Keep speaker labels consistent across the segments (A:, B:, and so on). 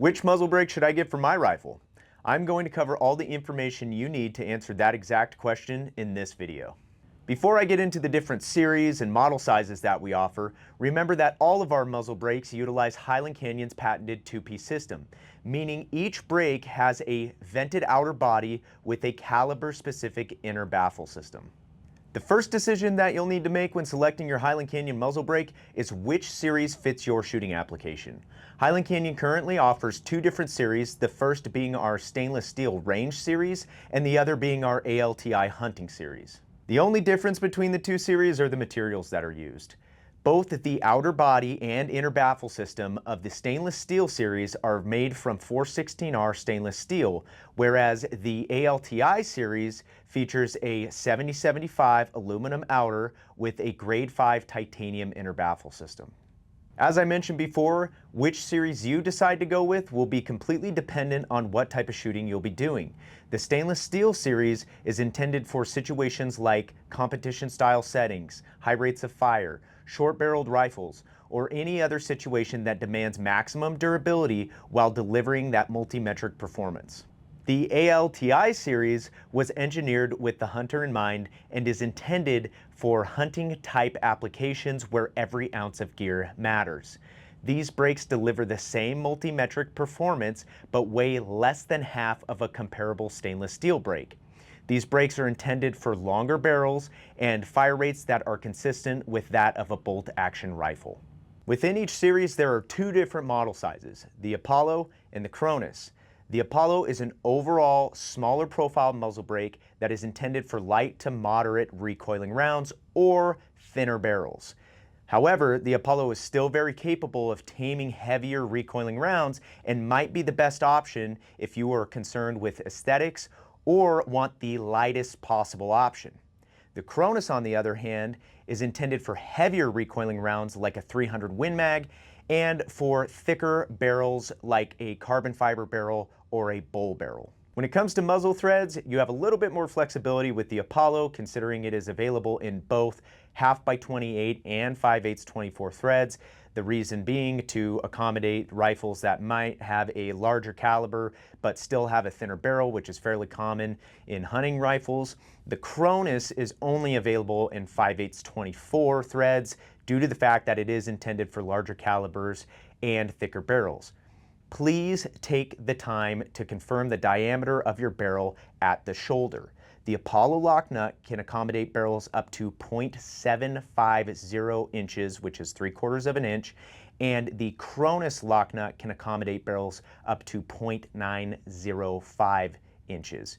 A: Which muzzle brake should I get for my rifle? I'm going to cover all the information you need to answer that exact question in this video. Before I get into the different series and model sizes that we offer, remember that all of our muzzle brakes utilize Highland Canyon's patented two-piece system, meaning each brake has a vented outer body with a caliber-specific inner baffle system. The first decision that you'll need to make when selecting your Highland Canyon muzzle brake is which series fits your shooting application. Highland Canyon currently offers two different series, the first being our stainless steel range series and the other being our ALTI hunting series. The only difference between the two series are the materials that are used. Both the outer body and inner baffle system of the stainless steel series are made from 416R stainless steel, whereas the ALTI series features a 7075 aluminum outer with a grade 5 titanium inner baffle system. As I mentioned before, which series you decide to go with will be completely dependent on what type of shooting you'll be doing. The stainless steel series is intended for situations like competition style settings, high rates of fire, short-barreled rifles, or any other situation that demands maximum durability while delivering that multi-metric performance. The ALTI series was engineered with the hunter in mind and is intended for hunting type applications where every ounce of gear matters. These brakes deliver the same multi-metric performance but weigh less than half of a comparable stainless steel brake. These brakes are intended for longer barrels and fire rates that are consistent with that of a bolt-action rifle. Within each series there are two different model sizes, the Apollo and the Cronus. The Apollo is an overall smaller profile muzzle brake that is intended for light to moderate recoiling rounds or thinner barrels. However, the Apollo is still very capable of taming heavier recoiling rounds and might be the best option if you are concerned with aesthetics or want the lightest possible option. The Cronus, on the other hand, is intended for heavier recoiling rounds like a 300 Win Mag and for thicker barrels like a carbon fiber barrel or a bull barrel. When it comes to muzzle threads, you have a little bit more flexibility with the Apollo, considering it is available in both 1/2x28 and 5/8 24 threads. The reason being to accommodate rifles that might have a larger caliber but still have a thinner barrel, which is fairly common in hunting rifles. The Cronus is only available in 5/8 24 threads due to the fact that it is intended for larger calibers and thicker barrels. Please take the time to confirm the diameter of your barrel at the shoulder. The Apollo lock nut can accommodate barrels up to 0.750 inches, which is 3/4 of an inch, and the Cronus lock nut can accommodate barrels up to 0.905 inches.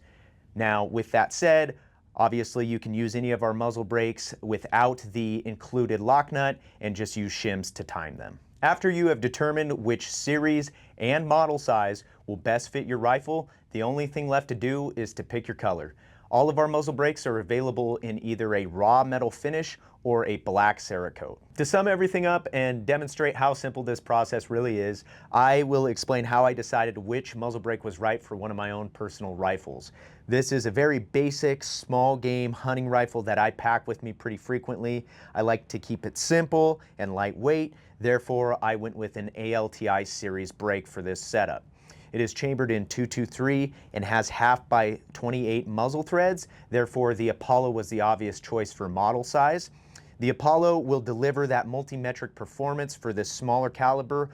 A: Now, with that said, obviously you can use any of our muzzle brakes without the included lock nut and just use shims to time them. After you have determined which series and model size will best fit your rifle, the only thing left to do is to pick your color. All of our muzzle brakes are available in either a raw metal finish or a black Cerakote. To sum everything up and demonstrate how simple this process really is, I will explain how I decided which muzzle brake was right for one of my own personal rifles. This is a very basic, small game hunting rifle that I pack with me pretty frequently. I like to keep it simple and lightweight, therefore I went with an ALTI series brake for this setup. It is chambered in 223 and has 1/2x28 muzzle threads, therefore the Apollo was the obvious choice for model size. The Apollo will deliver that multi-metric performance for this smaller caliber,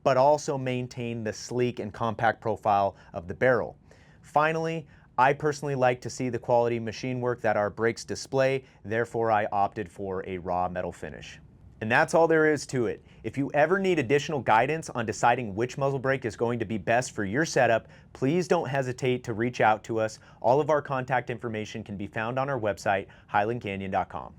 A: but also maintain the sleek and compact profile of the barrel. Finally, I personally like to see the quality machine work that our brakes display, therefore I opted for a raw metal finish. And that's all there is to it. If you ever need additional guidance on deciding which muzzle brake is going to be best for your setup, please don't hesitate to reach out to us. All of our contact information can be found on our website, highlandcanyon.com.